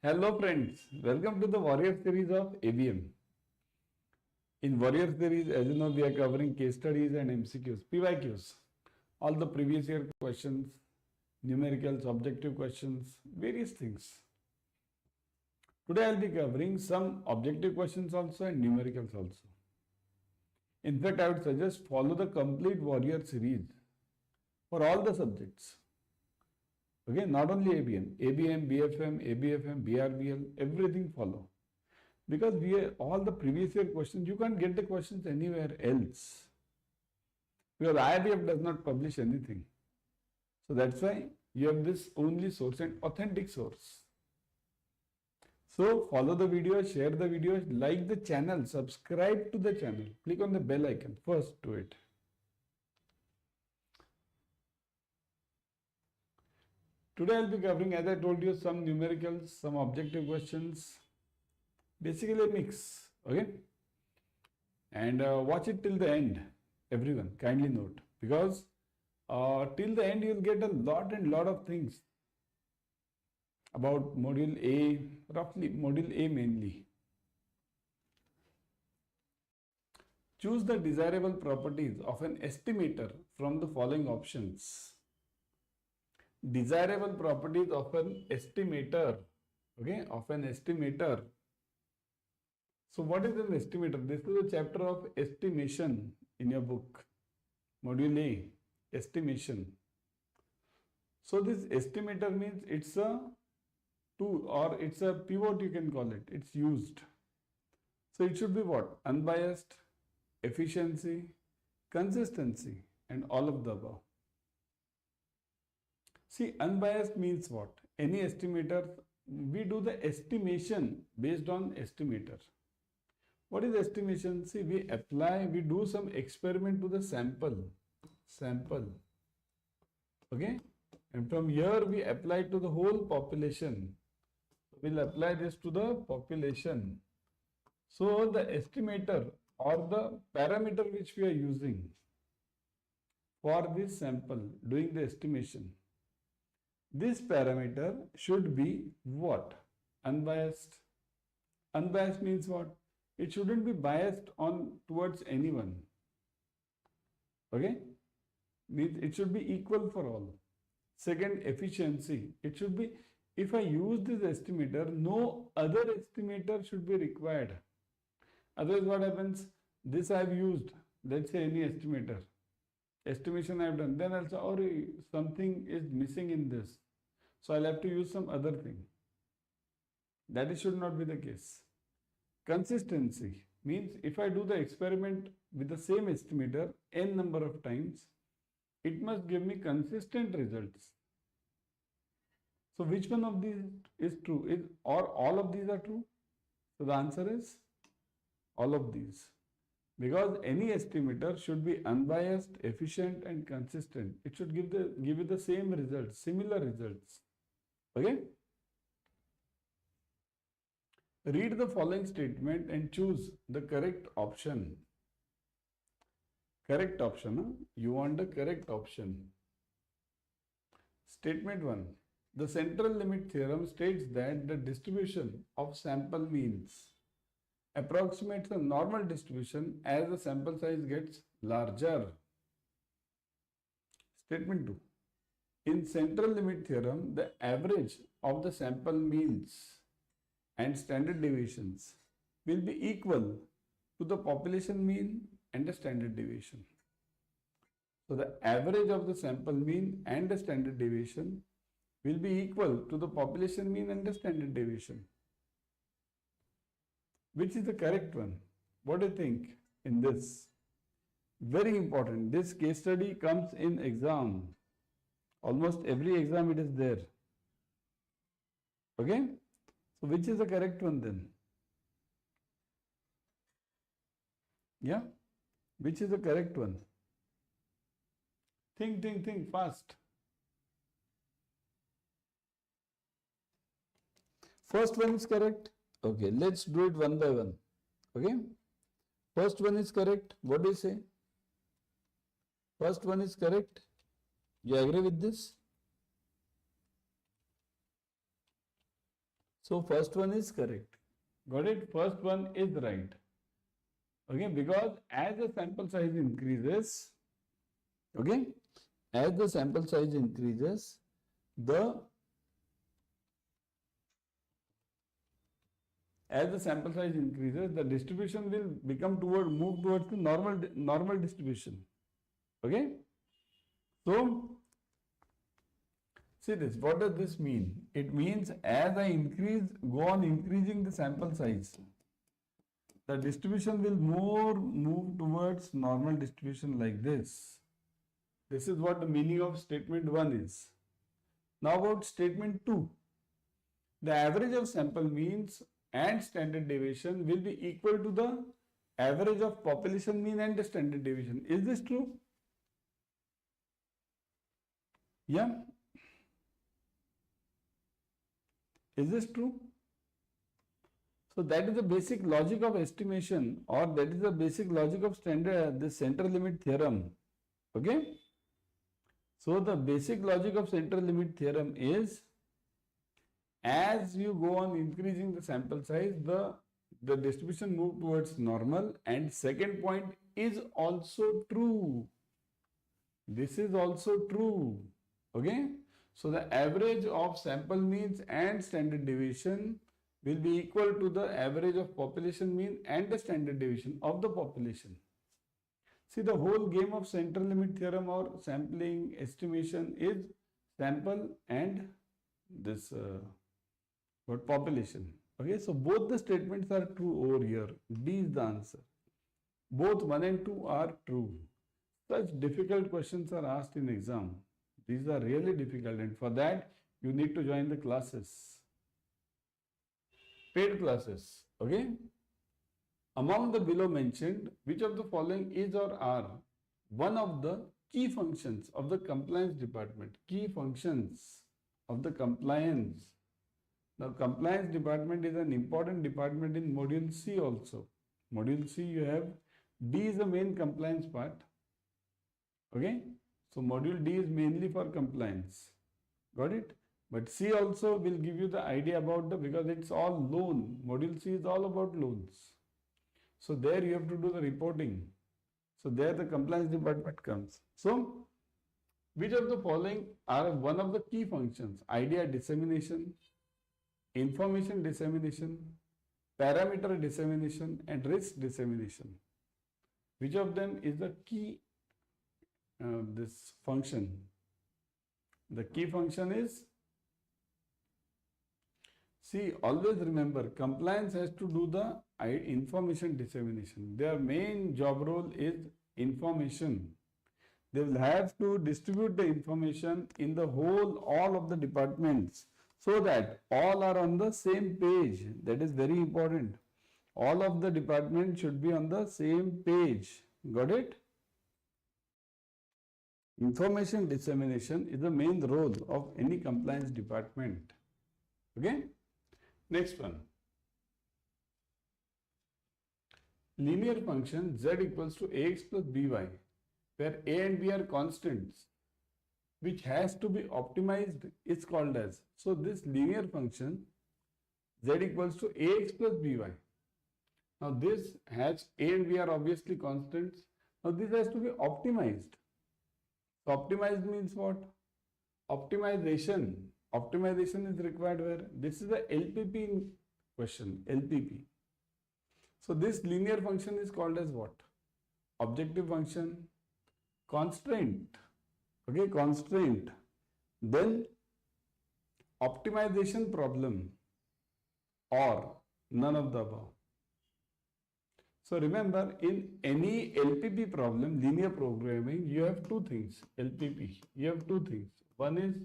Hello friends, welcome to the Warrior series of ABM. In Warrior series, as you know, we are covering case studies and MCQs, PYQs, all the previous year questions, numericals, objective questions, various things. Today I'll be covering some objective questions also and numericals also. In fact, I would suggest follow the complete Warrior series for all the subjects. Okay, not only ABM, BFM, ABFM, BRBL, everything follow. Because all the previous year questions, you can't get the questions anywhere else. Because IBM does not publish anything. So that's why you have this only source and authentic source. So follow the video, share the video, like the channel, subscribe to the channel. Click on the bell icon. First do it. Today I'll be covering, as I told you, some numericals, some objective questions. Basically a mix, okay? And watch it till the end, everyone, kindly note. Because till the end you'll get a lot of things about module A, roughly module A mainly. Choose the desirable properties of an estimator from the following options. Desirable properties of an estimator, okay, of an estimator. So what is an estimator? This is a chapter of estimation in your book, module A, estimation. So this estimator means it's a tool or it's a pivot, you can call it. It's used. So it should be what? Unbiased, efficiency, consistency, and all of the above. See, unbiased means what? Any estimator, we do the estimation based on estimator. What is estimation? See, we do some experiment to the sample, okay? And from here we apply to the whole population. We'll apply this to the population. So the estimator or the parameter which we are using for this sample, doing the estimation, this parameter should be what? Unbiased. Unbiased means what? It shouldn't be biased towards anyone. Okay? Means it should be equal for all. Second, efficiency. It should be, if I use this estimator, no other estimator should be required. Otherwise what happens? This I have used, let's say any estimator. Estimation I have done. Then also, or something is missing in this. So I'll have to use some other thing. That should not be the case. Consistency means if I do the experiment with the same estimator n number of times, it must give me consistent results. So which one of these is true? Or all of these are true? So the answer is all of these. Because any estimator should be unbiased, efficient, and consistent. It should give you the same results, similar results. Okay? Read the following statement and choose the correct option. Correct option, huh? You want the correct option. Statement 1. The central limit theorem states that the distribution of sample means approximates a normal distribution as the sample size gets larger. Statement 2. In central limit theorem, the average of the sample means and standard deviations will be equal to the population mean and the standard deviation. So the average of the sample mean and the standard deviation will be equal to the population mean and the standard deviation. Which is the correct one? What do you think in this? Very important. This case study comes in exam. Almost every exam it is there. Okay? So which is the correct one then? Yeah? Which is the correct one? Think fast. First one is correct. Okay, let's do it one by one. Okay? First one is correct. What do you say? First one is correct. You agree with this? So first one is correct. Got it? First one is right. Okay, because as the sample size increases, okay, as the sample size increases, the the distribution will move towards the normal distribution. Okay. So see this. What does this mean? It means as I go on increasing the sample size, the distribution will move towards normal distribution like this. This is what the meaning of statement 1 is. Now about statement 2. The average of sample means and standard deviation will be equal to the average of population mean and the standard deviation. Is this true? Yeah. Is this true? So that is the basic logic of estimation, or that is the basic logic of the central limit theorem. Okay. So the basic logic of central limit theorem is, as you go on increasing the sample size, the distribution move towards normal. And second point is also true. This is also true. Okay. So the average of sample means and standard deviation will be equal to the average of population mean and the standard deviation of the population. See, the whole game of central limit theorem or sampling estimation is sample and this population. Okay, so both the statements are true over here. D is the answer. Both 1 and 2 are true. Such difficult questions are asked in exam. These are really difficult, and for that you need to join the classes. Paid classes. Okay. Among the below mentioned, which of the following is or are one of the key functions of the compliance department? Key functions of the compliance. Now, compliance department is an important department in module C also. Module C you have D is the main compliance part. Okay. So, module D is mainly for compliance. Got it? But C also will give you the idea about because it's all loan. Module C is all about loans. So there you have to do the reporting. So there the compliance department comes. So which of the following are one of the key functions? Idea dissemination, information dissemination, parameter dissemination, and risk dissemination. Which of them is the key this function? The key function is, see, always remember, compliance has to do the information dissemination. Their main job role is information. They will have to distribute the information in the all of the departments, so that all are on the same page. That is very important. All of the departments should be on the same page. Got it? Information dissemination is the main role of any compliance department. Okay? Next one. Linear function z equals to ax plus by, where a and b are constants, which has to be optimized, is called as. So this linear function z equals to ax plus by. Now this has a and b are obviously constants. Now this has to be optimized. So optimized means what? Optimization. Optimization is required where? This is a LPP question, LPP. So this linear function is called as what? Objective function, constraint. Okay, constraint. Then optimization problem, or none of the above. So remember, in any LPP problem, linear programming, you have two things. LPP, you have two things. One is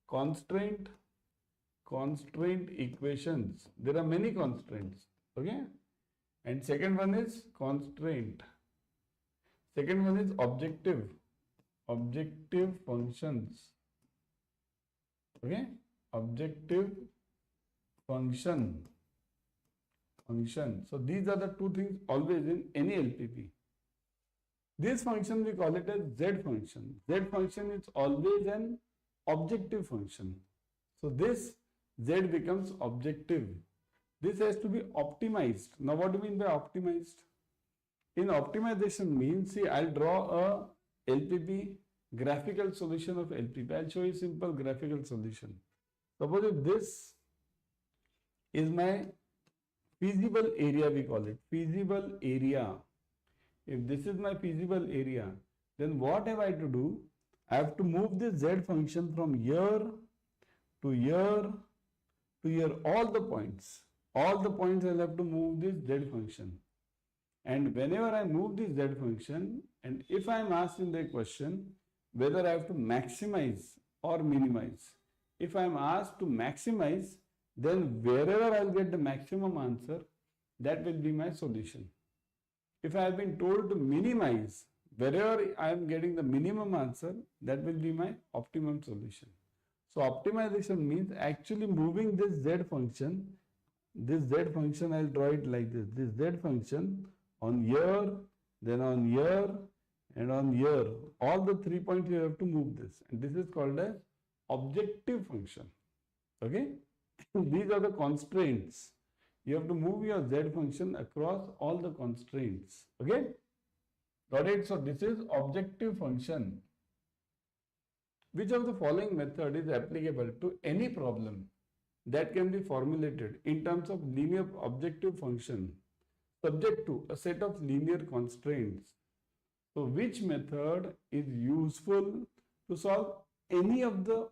constraint equations. There are many constraints. Okay. And second one is constraint. Second one is objective functions. Okay. Objective function. So these are the two things always in any LPP. This function we call it as Z function. Z function is always an objective function. So this Z becomes objective. This has to be optimized. Now what do you mean by optimized? In optimization means, see, I'll draw a LPP, graphical solution of LPP. I'll show you simple graphical solution. Suppose if this is my feasible area, we call it feasible area. If this is my feasible area, then what have I to do? I have to move this Z function from here to here to here, all the points. All the points I'll have to move this Z function. And whenever I move this Z function, and if I am asked in the question whether I have to maximize or minimize, if I am asked to maximize, then wherever I'll get the maximum answer, that will be my solution. If I have been told to minimize, wherever I am getting the minimum answer, that will be my optimum solution. So optimization means actually moving this Z function. This Z function, I'll draw it like this. This Z function on here, then on here, and on here. All the 3 points you have to move this. And this is called as objective function. Okay? These are the constraints. You have to move your Z function across all the constraints. Okay? Got it? So this is objective function. Which of the following method is applicable to any problem that can be formulated in terms of linear objective function subject to a set of linear constraints? So which method is useful to solve any of the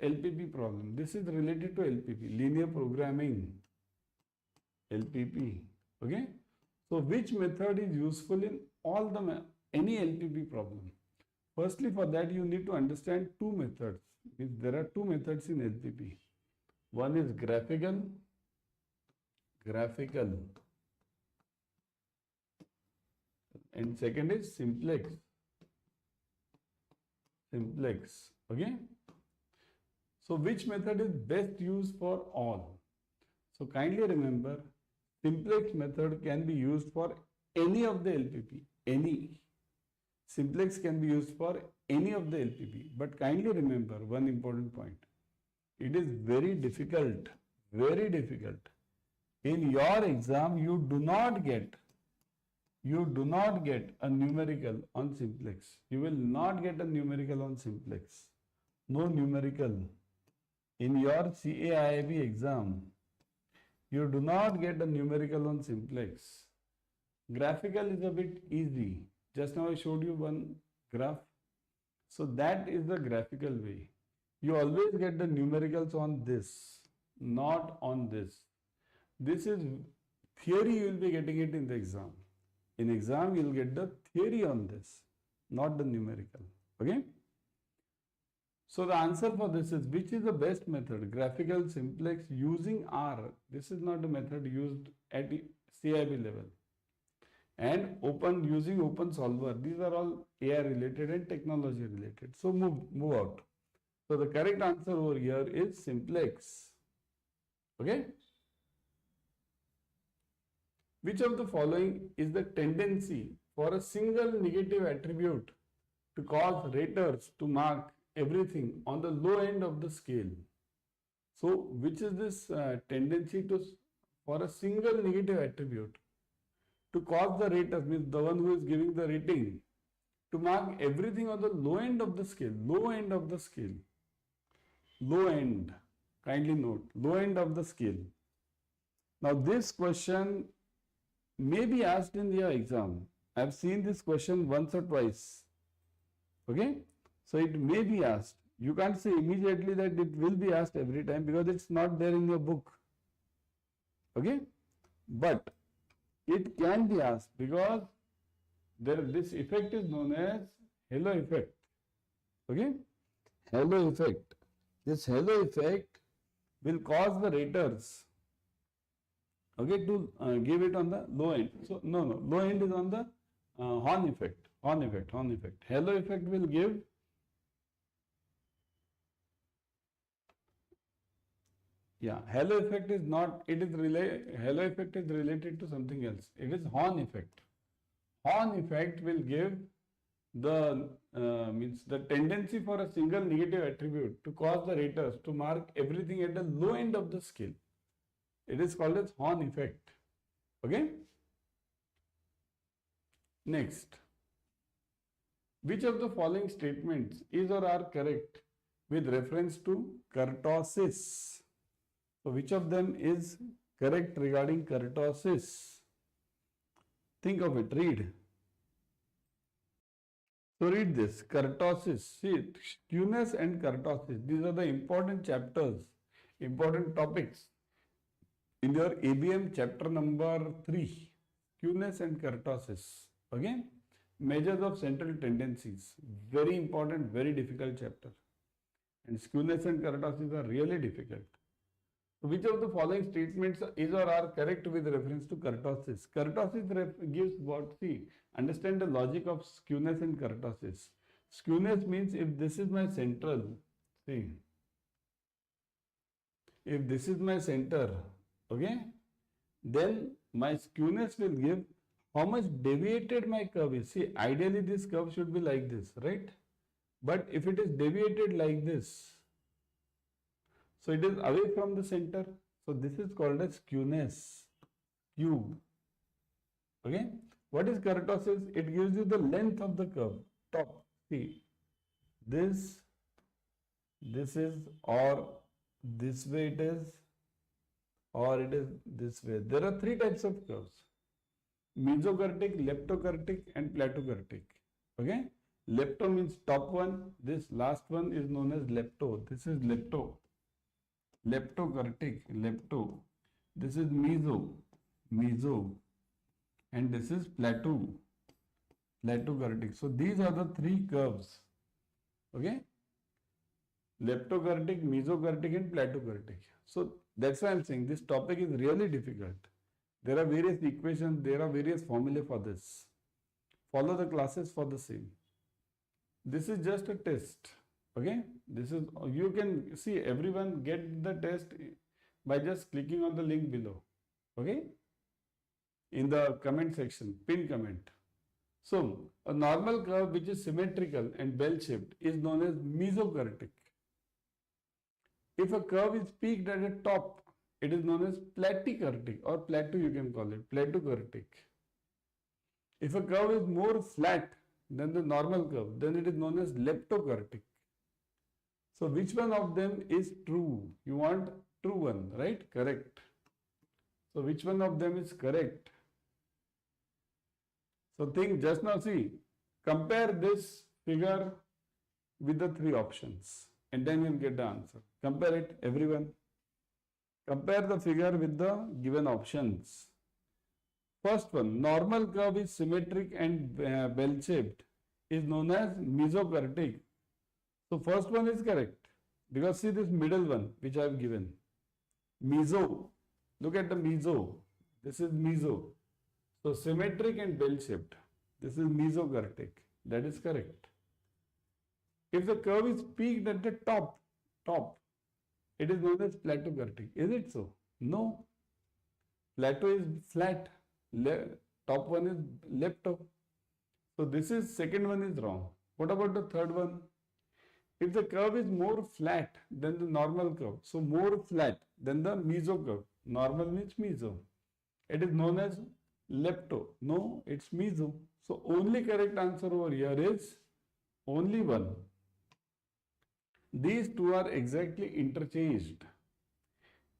LPP problem? This is related to LPP, linear programming, LPP. Okay? So which method is useful in all the any LPP problem? Firstly, for that you need to understand two methods. There are two methods in LPP. One is graphical, and second is simplex. Okay? So which method is best used for all? So kindly remember, simplex method can be used for any of the LPP, any. Simplex can be used for any of the LPP, but kindly remember one important point. It is very difficult. In your exam, you do not get a numerical on simplex. You will not get a numerical on simplex. No numerical. In your CAIIB exam, you do not get a numerical on simplex. Graphical is a bit easy. Just now I showed you one graph. So that is the graphical way. You always get the numericals on this, not on this. This is theory, you will be getting it in the exam. In exam, you will get the theory on this, not the numerical. Okay? So the answer for this is, which is the best method? Graphical, simplex, using R. This is not a method used at CIB level. And using open solver. These are all AI related and technology related. So move out. So the correct answer over here is simplex. Okay? Which of the following is the tendency for a single negative attribute to cause raters to mark everything on the low end of the scale? So which is this tendency for a single negative attribute to cause the raters, means the one who is giving the rating, to mark everything on the low end of the scale? Low end of the scale. Low end. Kindly note, low end of the scale. Now this question may be asked in your exam. I have seen this question once or twice. Okay? So it may be asked. You can't say immediately that it will be asked every time because it's not there in your book. Okay? But it can be asked because this effect is known as halo effect. Okay? Halo effect. This halo effect will cause the raters, okay, to give it on the low end. So no, low end is on the horn effect. Halo effect will give halo effect is not, halo effect is related to something else. It is horn effect. Horn effect will give the means the tendency for a single negative attribute to cause the raters to mark everything at the low end of the scale. It is called as Horn effect. Okay. Next, which of the following statements is or are correct with reference to kurtosis? So, which of them is correct regarding kurtosis? Think of it, read. So, read this, kurtosis. See, skewness and kurtosis, these are the important chapters, important topics in your ABM chapter number 3, skewness and kurtosis. Okay, measures of central tendencies, very important, very difficult chapter, and skewness and kurtosis are really difficult. So which of the following statements is or are correct with reference to kurtosis? Kurtosis gives what? See, understand the logic of skewness and kurtosis. Skewness means if this is my central, see, if this is my center, okay, then my skewness will give how much deviated my curve is. See, ideally this curve should be like this, right? But if it is deviated like this, so it is away from the center. So this is called as skewness, Q. Okay. What is kurtosis? It gives you the length of the curve, top. See, this is, or this way it is, or it is this way. There are three types of curves: mesokurtic, leptokurtic, and platokurtic. Okay. Lepto means top one. This last one is known as lepto. This is lepto. Leptokurtic, lepto. This is meso, and this is platokurtic. So these are the three curves. Okay. Leptokurtic, mesokurtic, and platokurtic. So that's why I'm saying this topic is really difficult. There are various equations, there are various formulae for this. Follow the classes for the same. This is just a test. Okay, this is, you can see, everyone get the test by just clicking on the link below. Okay, in the comment section, pin comment. So a normal curve which is symmetrical and bell shaped is known as mesokurtic. If a curve is peaked at the top, it is known as platykurtic, or plateau you can call it, platokurtic. If a curve is more flat than the normal curve, then it is known as leptokurtic. So which one of them is true? You want true one, right? Correct. So which one of them is correct? So think, just now see, compare this figure with the three options and then you'll get the answer. Compare it, everyone. Compare the figure with the given options. First one, normal curve is symmetric and bell-shaped, is known as mesokurtic. So first one is correct, because see this middle one which I have given, meso. Look at the meso. This is meso. So symmetric and bell-shaped. This is mesokurtic. That is correct. If the curve is peaked at the top, it is known as platokurtic. Is it so? No. Plateau is flat. Top one is lepto. So this is, second one is wrong. What about the third one? If the curve is more flat than the normal curve, so more flat than the meso curve, normal means meso, it is known as lepto. No, it's meso. So only correct answer over here is only one. These two are exactly interchanged.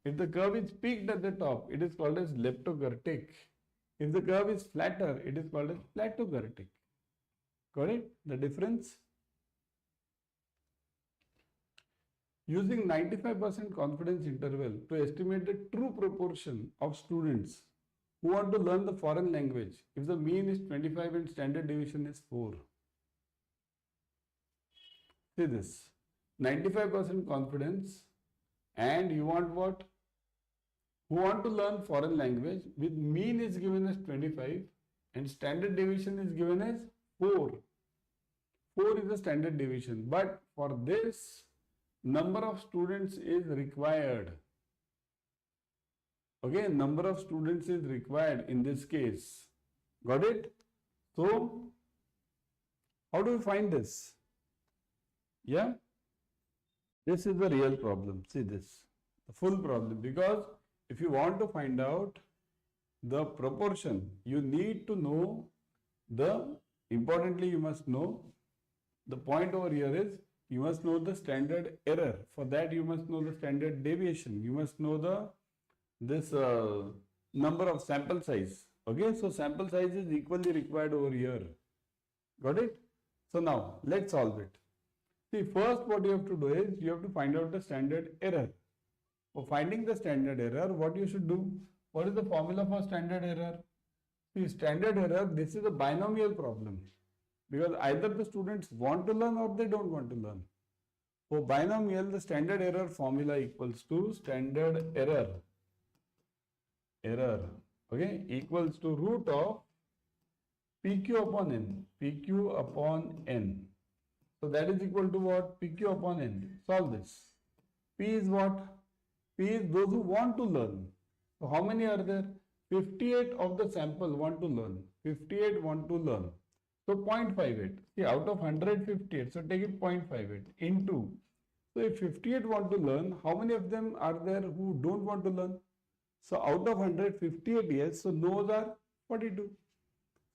If the curve is peaked at the top, it is called as leptokurtic. If the curve is flatter, it is called as platokurtic. Got it? The difference? Using 95% confidence interval to estimate the true proportion of students who want to learn the foreign language if the mean is 25 and standard deviation is 4. See this, 95% confidence, and you want what? Who want to learn foreign language with mean is given as 25 and standard deviation is given as 4. 4 is the standard deviation, but for this, number of students is required. Okay, number of students is required in this case. Got it? So, How do we find this? Yeah, this is the real problem. See this, the full problem. Because if you want to find out the proportion, you need to know importantly, you must know the point over here is you must know the standard error. For that, you must know the standard deviation. You must know this number of sample size. Okay, so sample size is equally required over here. Got it? So now let's solve it. See, first what you have to do is you have to find out the standard error. For finding the standard error, what you should do? What is the formula for standard error? See, standard error, this is a binomial problem. Because either the students want to learn or they don't want to learn. For binomial, the standard error formula equals to standard error, okay, equals to root of PQ upon N, PQ upon N. So that is equal to what? PQ upon N. Solve this. P is what? P is those who want to learn. So how many are there? 58 of the sample want to learn. 58 want to learn. So 0.58. See, out of 158, so take it 0.58 into. So if 58 want to learn, how many of them are there who don't want to learn? So out of 158, yes, so no's are 42.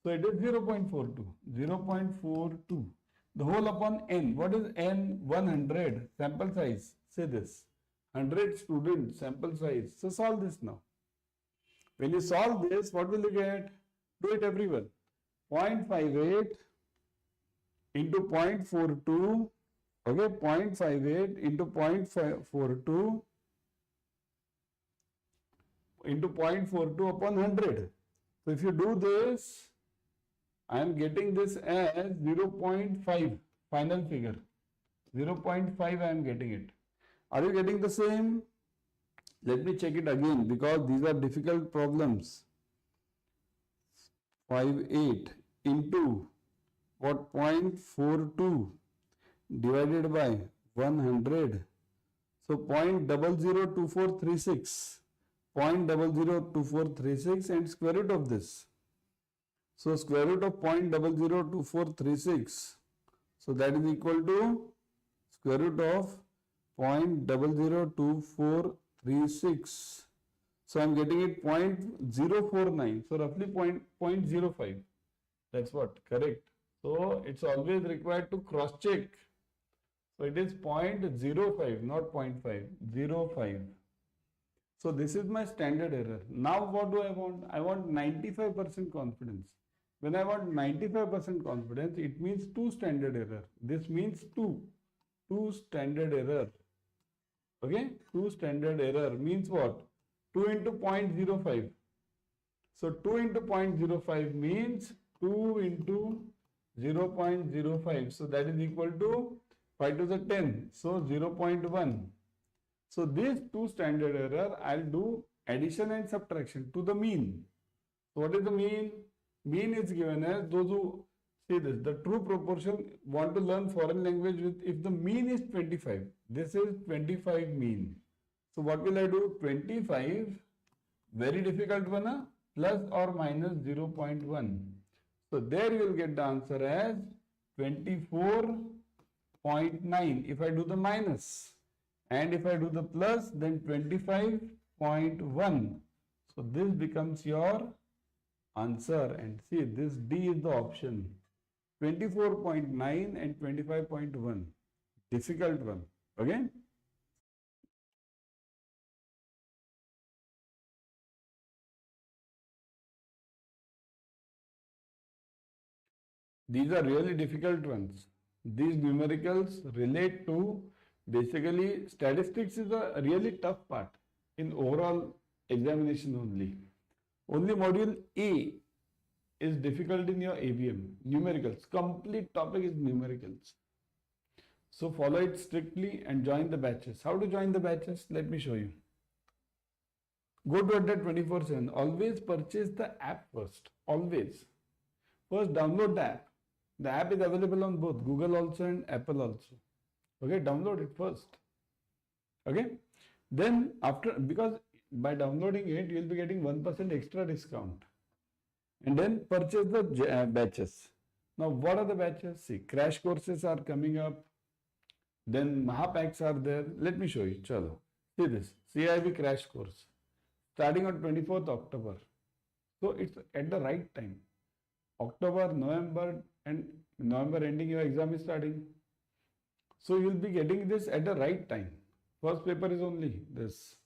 So it is 0.42. 0.42. The whole upon N. What is N? 100. Sample size. Say this. 100 student sample size. So solve this now. When you solve this, what will you get? Do it everyone. 0.58 into 0.42. Okay, 0.58 into 0.42 into 0.42 upon 100. So if you do this, I am getting this as 0.5 final figure. 0.5 I am getting it. Are you getting the same? Let me check it again because these are difficult problems. 58 into what? 0.42 divided by 100. So 0.002436. 0.002436 and square root of this. So square root of 0.002436. So that is equal to square root of 0.002436. So I am getting it 0.049. So roughly 0.05. That's what? Correct. So it's always required to cross check. So it is 0.05, not 0.5. 0.5. So this is my standard error. Now what do I want? I want 95% confidence. When I want 95% confidence, it means 2 standard error. This means 2 standard error. Okay, 2 standard error means what? 2 into 0.05. So 2 into 0.05 means 2 into 0.05. So that is equal to 5 to the 10. So 0.1. So these 2 standard error, I'll do addition and subtraction to the mean. So what is the mean? Mean is given as those who, see this, the true proportion want to learn foreign language with, if the mean is 25, this is 25 mean. So what will I do? 25, very difficult one, plus or minus 0.1. So there you will get the answer as 24.9 if I do the minus. And if I do the plus, then 25.1. So this becomes your answer. And see, this D is the option. 24.9 and 25.1. Difficult one. Okay? These are really difficult ones. These numericals relate to, basically, statistics is a really tough part in overall examination only. Only module A is difficult in your ABM, numericals. Complete topic is numericals. So follow it strictly and join the batches. How to join the batches? Let me show you. Go to Adda 24/7. Always purchase the app first. Always. First download the app. The app is available on both Google also and Apple also. Okay, download it first. Okay. Then after, because by downloading it, you will be getting 1% extra discount. And then purchase the batches. Now, what are the batches? See, crash courses are coming up. Then Mahapacks are there. Let me show you. Chalo. See this. CIB crash course. Starting on 24th October. So it's at the right time. October, November, and November ending, your exam is starting. So you'll be getting this at the right time. First paper is only this.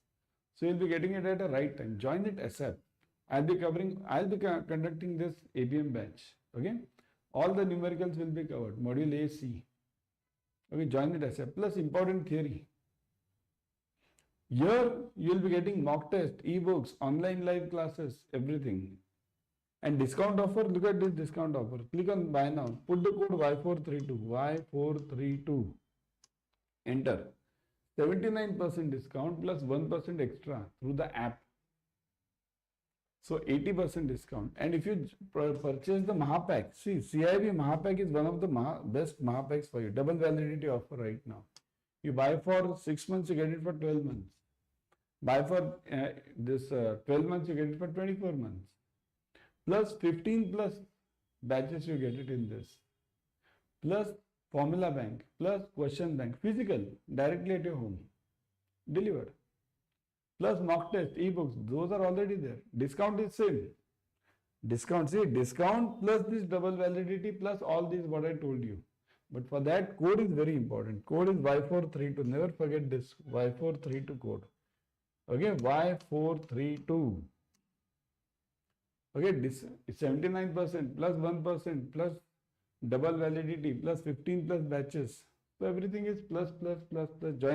So you'll be getting it at the right time. Join it ASAP. I'll be conducting this ABM batch. Okay. All the numericals will be covered. Module A, C. Okay, join it ASAP. Plus important theory. Here you'll be getting mock test, e-books, online live classes, everything. And discount offer, look at this discount offer. Click on buy now. Put the code Y432. Y432. Enter. 79% discount plus 1% extra through the app. So 80% discount. And if you purchase the Mahapack, see, CIB Mahapack is one of the best Mahapacks for you. Double validity offer right now. You buy for 6 months, you get it for 12 months. Buy for 12 months, you get it for 24 months. Plus 15 plus batches, you get it in this. Plus formula bank, plus question bank, physical, directly at your home, delivered. Plus mock test, e-books, those are already there. Discount is same. Discount, see, discount plus this double validity plus all these what I told you. But for that, code is very important. Code is Y432. Never forget this Y432 code. Okay, Y432. Okay, this is 79% plus 1% plus double validity plus 15 plus batches. So everything is plus. Join